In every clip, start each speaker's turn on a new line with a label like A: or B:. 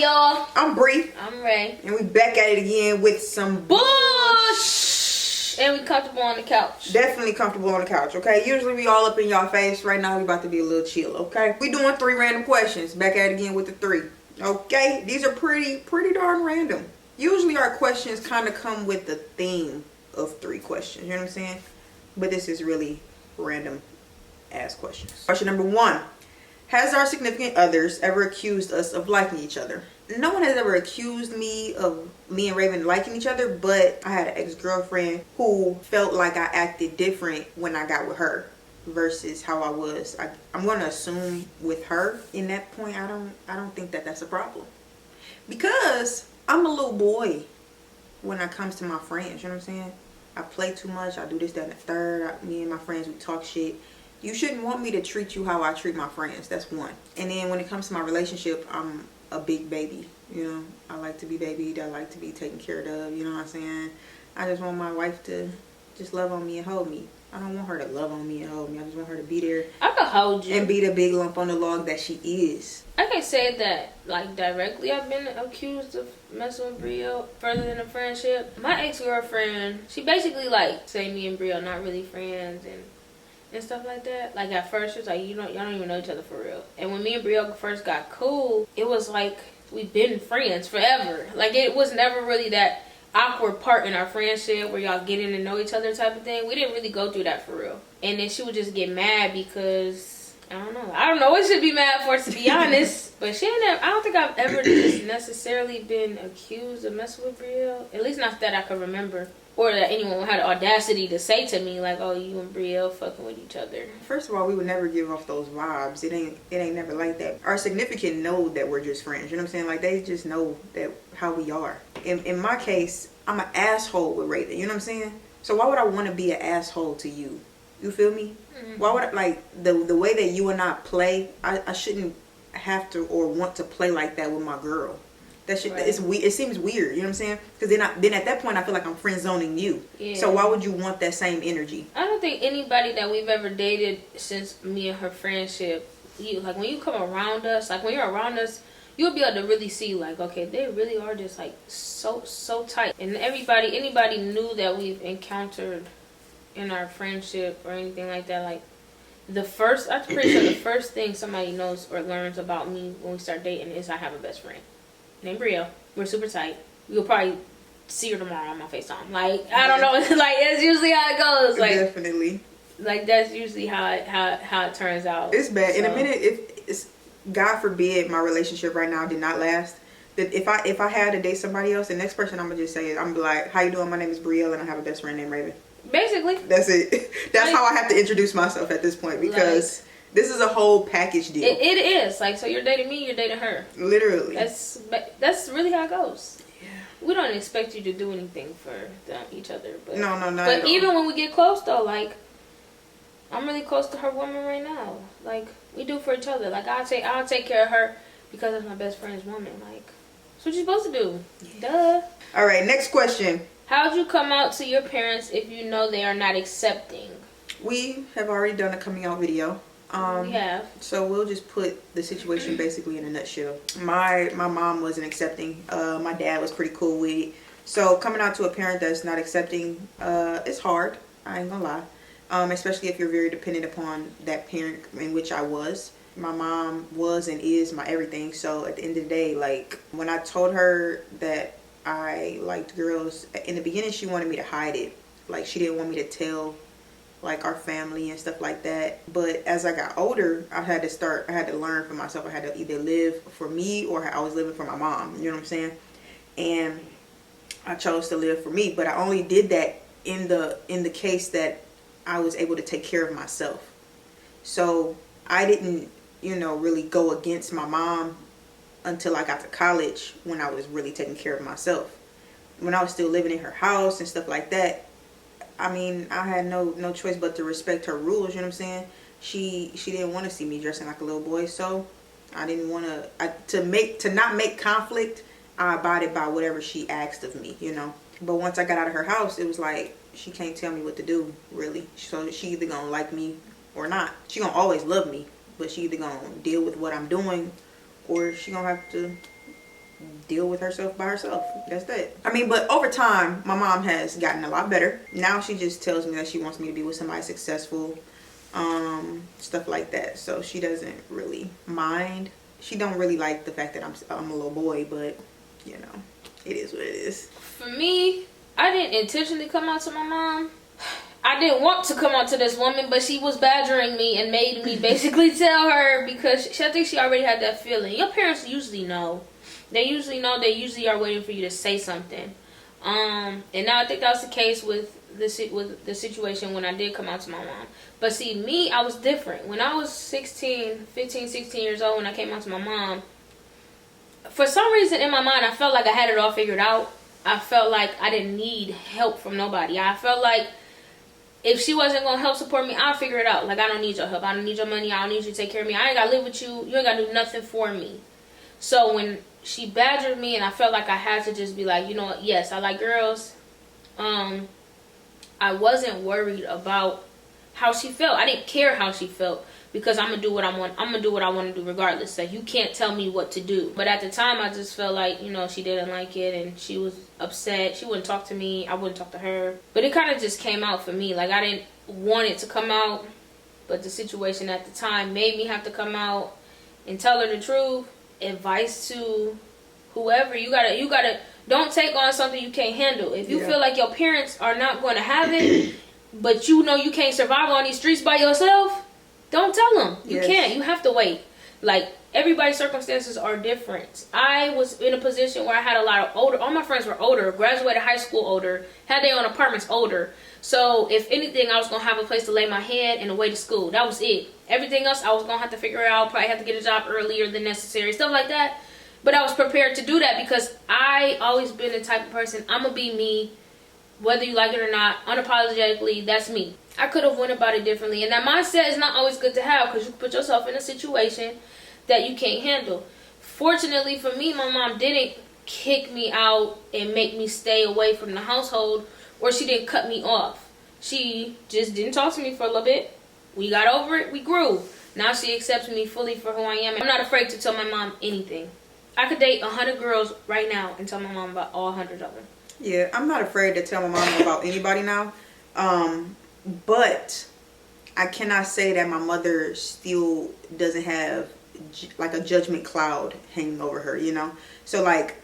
A: y'all?
B: I'm Bree.
A: I'm Rae.
B: And we back at it again with some
A: bullshit. And we comfortable on the couch.
B: Definitely comfortable on the couch, okay? Usually we all up in y'all face. Right now we about to be a little chill, okay? We doing 3 random questions. Back at it again with the 3. Okay? These are pretty darn random. Usually our questions kind of come with the theme of 3 questions. You know what I'm saying? But this is really random ass questions. Question number 1. Has our significant others ever accused us of liking each other? No one has ever accused me of me and Raven liking each other, but I had an ex-girlfriend who felt like I acted different when I got with her versus how I was. I'm going to assume with her in that point, I don't think that that's a problem. Because I'm a little boy when it comes to my friends, you know what I'm saying? I play too much, I do this, that, and the third. Me and my friends, we talk shit. You shouldn't want me to treat you how I treat my friends. That's one. And then when it comes to my relationship, I'm a big baby. You know, I like to be babied. I like to be taken care of. You know what I'm saying? I just want my wife to just love on me and hold me. I don't want her to love on me and hold me. I just want her to be there.
A: I can hold you.
B: And be the big lump on the log that she is.
A: I can say that, like, directly I've been accused of messing with Brio further than a friendship. My ex-girlfriend, she basically, like, say me and Brio not really friends and stuff like that. Like, at first she was like, y'all don't even know each other for real. And when me and Brio first got cool, it was like we've been friends forever. Like, it was never really that awkward part in our friendship where y'all getting to know each other type of thing. We didn't really go through that for real. And then she would just get mad because I don't know what she'd be mad for, to be honest. But I don't think I've ever just necessarily been accused of messing with Brio. At least not that I can remember. Or that anyone had the audacity to say to me, like, oh, you and Brielle fucking with each other.
B: First of all, we would never give off those vibes. It ain't never like that. Our significant know that we're just friends. You know what I'm saying? Like, they just know that how we are. In my case, I'm an asshole with Raven. You know what I'm saying? So why would I want to be an asshole to you? You feel me? Mm-hmm. Why would I, like, the way that you and I play, I shouldn't have to or want to play like that with my girl. That shit, right. It seems weird, you know what I'm saying? Because then at that point, I feel like I'm friend zoning you. Yeah. So why would you want that same energy?
A: I don't think anybody that we've ever dated since me and her friendship, like, when you come around us, like, when you're around us, you'll be able to really see, like, okay, they really are just, like, so tight. And anybody new that we've encountered in our friendship or anything like that, like, I'm pretty sure the first thing somebody knows or learns about me when we start dating is I have a best friend named Brio. We're super tight. You'll probably see her tomorrow on my FaceTime. Like, I don't know. Like, that's usually how it goes. Like,
B: definitely. Like,
A: that's usually how it turns out.
B: It's bad. So, in a minute, if it's, God forbid, my relationship right now did not last. That if I had to date somebody else, the next person I'm gonna just say is, I'm like, how you doing? My name is Brielle, and I have a best friend named Raven.
A: Basically.
B: That's it. That's how I have to introduce myself at this point, because this is a whole package deal.
A: It is. Like, so you're dating me, you're dating her.
B: Literally.
A: That's really how it goes. Yeah. We don't expect you to do anything for each other. But,
B: no, not
A: But even when we get close, though, like, I'm really close to her woman right now. Like, we do for each other. Like, I'll take care of her because it's my best friend's woman. Like, that's what you're supposed to do. Yeah. Duh.
B: All right, next question.
A: How'd you come out to your parents if you know they are not accepting?
B: We have already done a coming out video.
A: We have.
B: So we'll just put the situation basically in a nutshell. My mom wasn't accepting. My dad was pretty cool with it. So coming out to a parent that's not accepting, it's hard. I ain't gonna lie. Especially if you're very dependent upon that parent, in which I was. My mom was and is my everything. So at the end of the day, like, when I told her that I liked girls, in the beginning she wanted me to hide it. Like, she didn't want me to tell, like, our family and stuff like that. But as I got older, I had to learn for myself. I had to either live for me or I was living for my mom. You know what I'm saying? And I chose to live for me. But I only did that in the case that I was able to take care of myself. So I didn't, really go against my mom until I got to college, when I was really taking care of myself. When I was still living in her house and stuff like that, I mean, I had no choice but to respect her rules, you know what I'm saying? She didn't want to see me dressing like a little boy, so I didn't want to not make conflict. I abided by whatever she asked of me, But once I got out of her house, it was like, she can't tell me what to do, really. So she either gonna like me or not. She gonna always love me, but she either gonna deal with what I'm doing, or she gonna have to deal with herself by herself. That's that. I mean, but over time, my mom has gotten a lot better. Now she just tells me that she wants me to be with somebody successful, stuff like that. So she doesn't really mind. She don't really like the fact that I'm a little boy, but you know, it is what it is.
A: For me, I didn't intentionally come out to my mom. I didn't want to come out to this woman, but she was badgering me and made me basically tell her, because I think she already had that feeling. Your parents usually know. They usually know. They usually are waiting for you to say something. And now I think that was the case with the situation when I did come out to my mom. But see, me, I was different. When I was 15, 16 years old, when I came out to my mom, for some reason in my mind, I felt like I had it all figured out. I felt like I didn't need help from nobody. I felt like if she wasn't going to help support me, I'll figure it out. Like, I don't need your help. I don't need your money. I don't need you to take care of me. I ain't got to live with you. You ain't got to do nothing for me. So when she badgered me and I felt like I had to just be like, you know what, yes, I like girls. I wasn't worried about how she felt. I didn't care how she felt, because I'm gonna do what I want. I'm gonna do what I want to do regardless. So you can't tell me what to do. But at the time, I just felt like, you know, she didn't like it and she was upset. She wouldn't talk to me. I wouldn't talk to her. But it kind of just came out for me. Like, I didn't want it to come out, but the situation at the time made me have to come out and tell her the truth. Advice to whoever, you gotta don't take on something you can't handle. If you feel like your parents are not going to have it, but you know you can't survive on these streets by yourself, don't tell them. You can't. You have to wait. Like, everybody's circumstances are different. I was in a position where I had a lot of older, all my friends were older, graduated high school older, had their own apartments older. So if anything, I was going to have a place to lay my head and a way to school. That was it. Everything else I was going to have to figure out. Probably have to get a job earlier than necessary. Stuff like that. But I was prepared to do that because I always been the type of person, I'm going to be me, whether you like it or not, unapologetically, that's me. I could have went about it differently. And that mindset is not always good to have, because you put yourself in a situation that you can't handle. Fortunately for me, my mom didn't kick me out and make me stay away from the household, or she didn't cut me off. She just didn't talk to me for a little bit. We got over it. We grew. Now she accepts me fully for who I am. I'm not afraid to tell my mom anything. I could date 100 girls right now and tell my mom about all 100 of them.
B: Yeah, I'm not afraid to tell my mom about anybody now. But I cannot say that my mother still doesn't have like a judgment cloud hanging over her, you know? So like,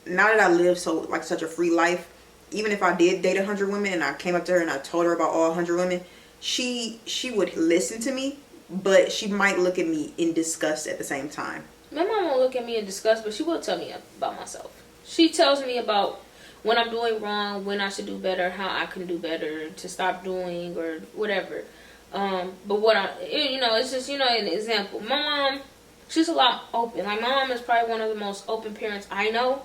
B: now that I live such a free life, even if I did date 100 women and I came up to her and I told her about all 100 women, she would listen to me, but she might look at me in disgust at the same time.
A: My mom won't look at me in disgust, but she will tell me about myself. She tells me about when I'm doing wrong, when I should do better, how I can do better, to stop doing or whatever. But what it's just, an example. My mom, she's a lot open. Like, my mom is probably one of the most open parents I know,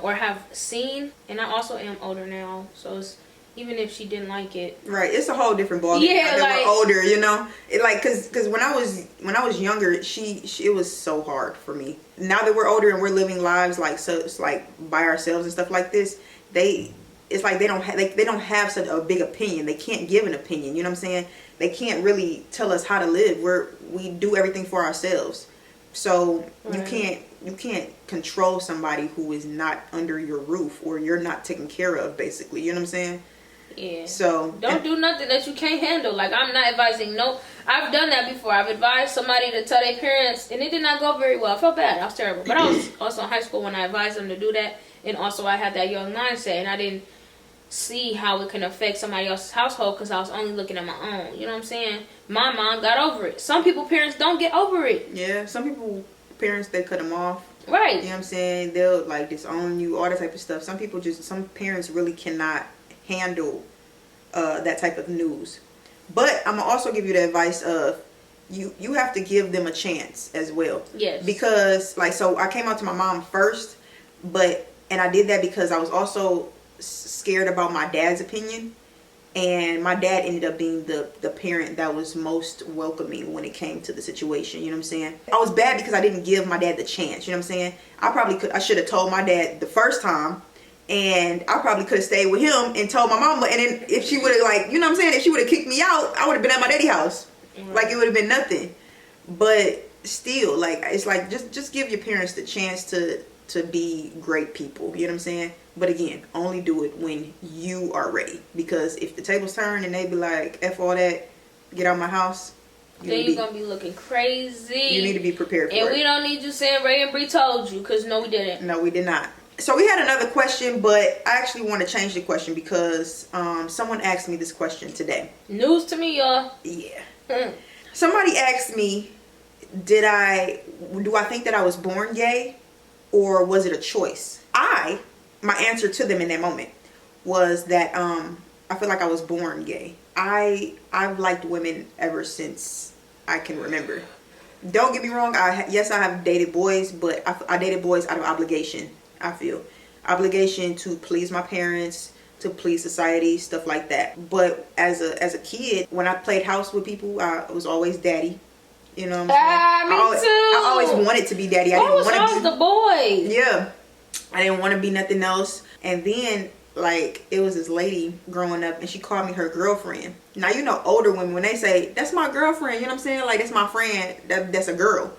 A: or have seen. And I also am older now, so it's, even if she didn't like it,
B: right? It's a whole different ballgame.
A: Yeah,
B: like, we're older, you know. It like because when I was younger, it was so hard for me. Now that we're older and we're living lives like so, it's like by ourselves and stuff like this. It's like they don't have such a big opinion. They can't give an opinion. You know what I'm saying? They can't really tell us how to live. We do everything for ourselves. So right. You can't control somebody who is not under your roof or you're not taken care of. Basically, you know what I'm saying?
A: Yeah.
B: So
A: don't do nothing that you can't handle. Like, I'm not advising. No, I've done that before. I've advised somebody to tell their parents, and it did not go very well. I felt bad. I was terrible. But I was also in high school when I advised them to do that, and also I had that young mindset, and I didn't see how it can affect somebody else's household because I was only looking at my own. You know what I'm saying? My mom got over it. Some people, parents don't get over it.
B: Yeah. Some people, parents, they cut them off.
A: Right.
B: You know what I'm saying? They'll like disown you, all that type of stuff. Some parents really cannot handle that type of news. But I'm gonna also give you the advice of you have to give them a chance as well.
A: Yes.
B: Because so I came out to my mom first, and I did that because I was also scared about my dad's opinion, and my dad ended up being the parent that was most welcoming when it came to the situation. You know what I'm saying? I was bad because I didn't give my dad the chance. You know what I'm saying? I should have told my dad the first time. And I probably could have stayed with him and told my mama. And then if she would have, if she would have kicked me out, I would have been at my daddy's house. Mm-hmm. Like, it would have been nothing. But still, like, it's like, just give your parents the chance to be great people. You know what I'm saying? But again, only do it when you are ready. Because if the tables turn and they be like, F all that, get out of my house,
A: then you're gonna be looking crazy.
B: You need to be prepared for it.
A: And we don't need you saying Rae and Brie told you, because no, we didn't.
B: No, we did not. So we had another question, but I actually want to change the question because someone asked me this question today.
A: News to me, y'all.
B: Yeah. Somebody asked me, do I think that I was born gay, or was it a choice? My answer to them in that moment was that I feel like I was born gay. I've liked women ever since I can remember. Don't get me wrong. Yes, I have dated boys, but I dated boys out of obligation. I feel obligation to please my parents, to please society, stuff like that. But as a kid, when I played house with people, I was always daddy. You know what I'm saying?
A: Me too.
B: I always wanted to be daddy. I
A: was
B: didn't want to be
A: the boy.
B: Yeah, I didn't want to be nothing else. And then, like, it was this lady growing up, and she called me her girlfriend. Now, you know, older women, when they say, that's my girlfriend, you know what I'm saying? Like, that's my friend, that's a girl.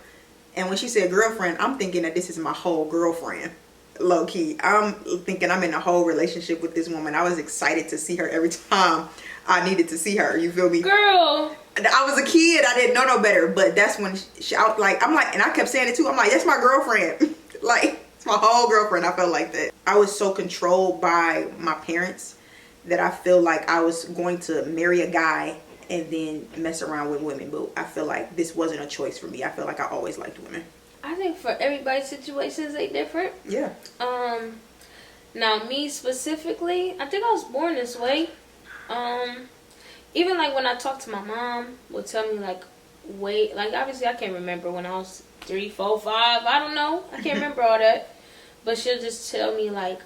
B: And when she said girlfriend, I'm thinking that this is my whole girlfriend. Low key. I'm thinking I'm in a whole relationship with this woman. I was excited to see her every time I needed to see her. You feel me?
A: Girl.
B: I was a kid. I didn't know no better. But that's when I'm like, and I kept saying it too. I'm like, that's my girlfriend. Like, it's my whole girlfriend. I felt like that. I was so controlled by my parents that I feel like I was going to marry a guy and then mess around with women. But I feel like this wasn't a choice for me. I feel like I always liked women.
A: I think for everybody's situations, they different.
B: Yeah.
A: Now me specifically, I think I was born this way. Even like when I talk to my mom, would tell me like, wait, like obviously I can't remember when I was 3, 4, 5. I don't know. I can't remember all that. But she'll just tell me like,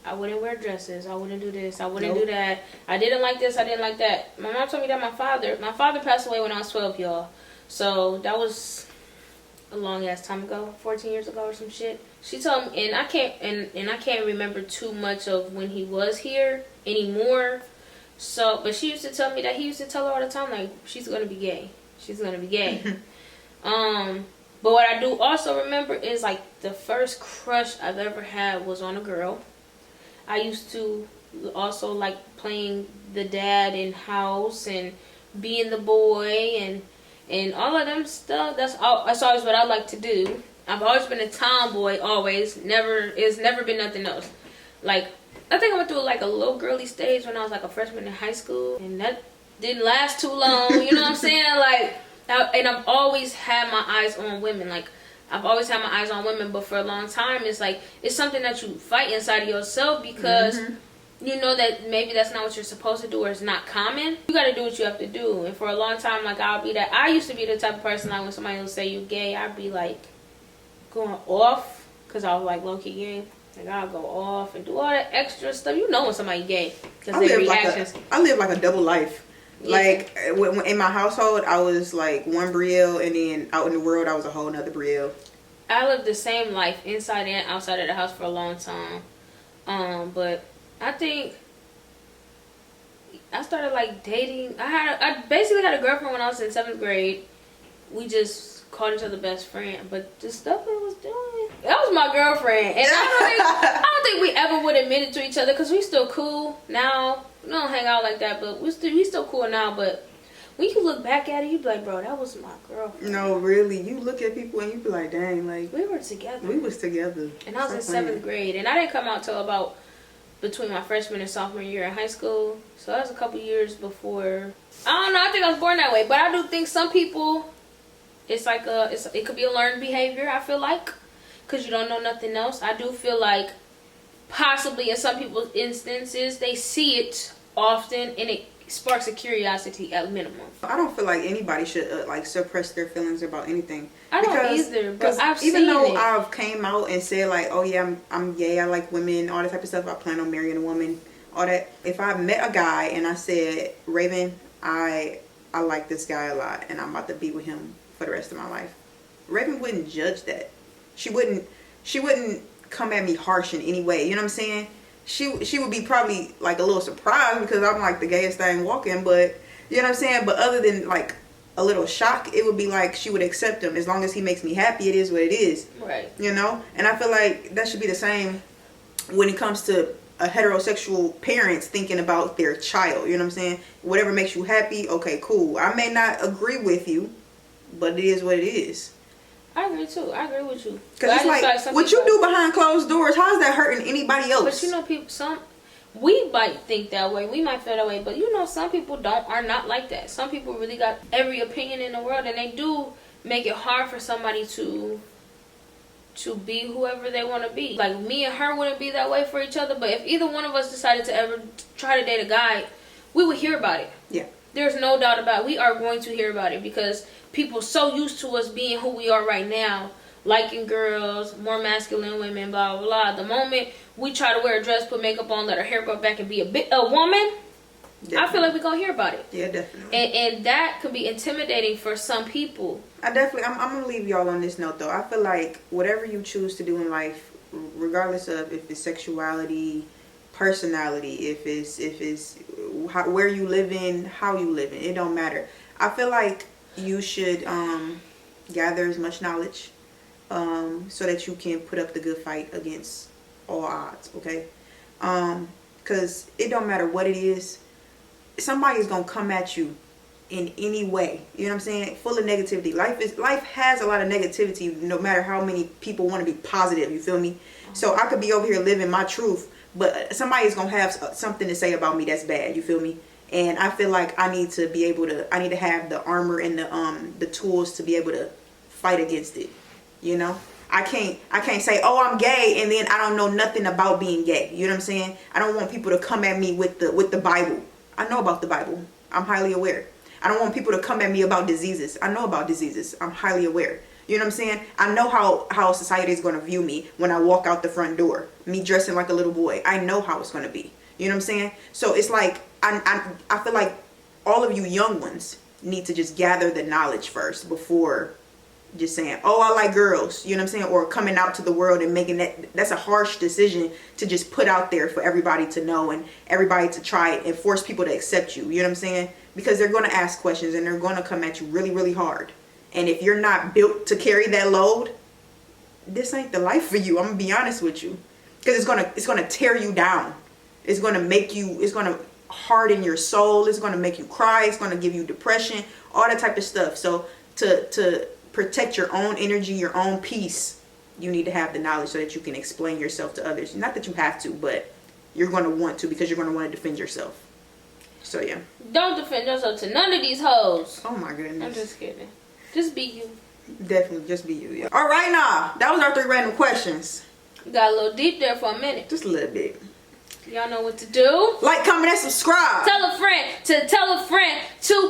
A: I wouldn't wear dresses. I wouldn't do this. I wouldn't do that. I didn't like this. I didn't like that. My mom told me that my father passed away when I was 12, y'all. So that was a long ass time ago, 14 years ago or some shit. She told me, and I can't remember too much of when he was here anymore. So, but she used to tell me that he used to tell her all the time, like, she's gonna be gay. She's gonna be gay. But what I do also remember is like the first crush I've ever had was on a girl. I used to also like playing the dad in house and being the boy and all of them stuff. That's always what I like to do. I've always been a tomboy, always. It's never been nothing else. Like, I think I went through like a little girly stage when I was like a freshman in high school, and that didn't last too long. You know what I'm saying? Like, and I've always had my eyes on women. Like, I've always had my eyes on women, but for a long time, it's like, it's something that you fight inside of yourself because you know that maybe that's not what you're supposed to do, or it's not common. You gotta do what you have to do. And for a long time, like, I used to be the type of person, like, when somebody would say you gay, I'd be like going off, because I was like low-key gay. Like, I'll go off and do all that extra stuff. You know when somebody gay, because their reactions.
B: I live like a double life. Yeah. Like, in my household, I was like one Brielle, and then out in the world, I was a whole nother Brielle. I
A: lived the same life inside and outside of the house for a long time. But I think I started like dating. I basically had a girlfriend when I was in 7th grade. We just called each other best friend. But the stuff we was doing, that was my girlfriend. And I don't think we ever would admit it to each other, because we still cool now. We don't hang out like that, but we still cool now. But when you look back at it, you be like, bro, that was my girlfriend.
B: No, really. You look at people and you be like, dang, like,
A: we were together.
B: We was together.
A: And I was in 7th grade. And I didn't come out till about between my freshman and sophomore year in high school. So that was a couple years before. I don't know. I think I was born that way. But I do think some people, it's like it could be a learned behavior, I feel like, because you don't know nothing else. I do feel like possibly in some people's instances, they see it often and it sparks a curiosity at minimum.
B: I don't feel like anybody should like suppress their feelings about anything.
A: I don't either, but I've
B: even
A: seen
B: though
A: it.
B: I've came out and said like, oh yeah, I'm gay, I like women, all that type of stuff, I plan on marrying a woman, all that. If I met a guy and I said, Raven, I like this guy a lot and I'm about to be with him for the rest of my life, Raven wouldn't judge that. She wouldn't come at me harsh in any way. You know what I'm saying? She would be probably like a little surprised because I'm like the gayest thing walking, but you know what I'm saying? But other than a little shock, it would be like she would accept him. As long as he makes me happy, it is what it is.
A: Right.
B: You know? And I feel like that should be the same when it comes to a heterosexual parents thinking about their child. You know what I'm saying? Whatever makes you happy, okay, cool. I may not agree with you, but it is what it is.
A: I agree too. I agree with you.
B: Because it's like what you do behind closed doors, how is that hurting anybody else?
A: But you know, people, we might think that way, we might feel that way, but you know, some people are not like that. Some people really got every opinion in the world, and they do make it hard for somebody to be whoever they want to be. Like, me and her wouldn't be that way for each other, but if either one of us decided to ever try to date a guy, we would hear about it.
B: Yeah. There's
A: no doubt about it. We are going to hear about it, because people so used to us being who we are right now, liking girls, more masculine women, blah, blah, blah. The moment we try to wear a dress, put makeup on, let our hair grow back, and be a woman, definitely. I feel like we're going to hear about it.
B: Yeah, definitely.
A: And that could be intimidating for some people.
B: I'm going to leave y'all on this note, though. I feel like whatever you choose to do in life, regardless of if it's sexuality, personality, if it's where you live in, how you live in, it don't matter. I feel like you should gather as much knowledge so that you can put up the good fight against all odds, okay? Because it don't matter what it is, somebody's gonna come at you in any way, you know what I'm saying, full of negativity. Life has a lot of negativity, no matter how many people want to be positive, you feel me? So I could be over here living my truth, but somebody's gonna have something to say about me that's bad, you feel me? And I feel like I need to have the armor and the tools to be able to fight against it. You know, I can't say, oh, I'm gay, and then I don't know nothing about being gay. You know what I'm saying? I don't want people to come at me with the Bible. I know about the Bible. I'm highly aware. I don't want people to come at me about diseases. I know about diseases. I'm highly aware. You know what I'm saying? I know how society is going to view me when I walk out the front door. Me dressing like a little boy. I know how it's going to be. You know what I'm saying? So it's like, I feel like all of you young ones need to just gather the knowledge first before just saying, oh, I like girls. You know what I'm saying? Or coming out to the world and making that's a harsh decision to just put out there for everybody to know and everybody to try it and force people to accept you. You know what I'm saying? Because they're going to ask questions and they're going to come at you really, really hard. And if you're not built to carry that load, this ain't the life for you. I'm going to be honest with you. Because it's going to tear you down. It's going to harden your soul. It's going to make you cry. It's going to give you depression, all that type of stuff. So to protect your own energy, your own peace, you need to have the knowledge so that you can explain yourself to others. Not that you have to, but you're going to want to, because you're going to want to defend yourself. So yeah.
A: Don't defend yourself to none of these hoes.
B: Oh my goodness.
A: I'm just kidding. Just be you.
B: Definitely, just be you. Yeah. All right, now that was our 3 random questions.
A: Got a little deep there for a minute.
B: Just a little bit.
A: Y'all know what to do.
B: Like, comment, and subscribe.
A: Tell a friend to tell a friend to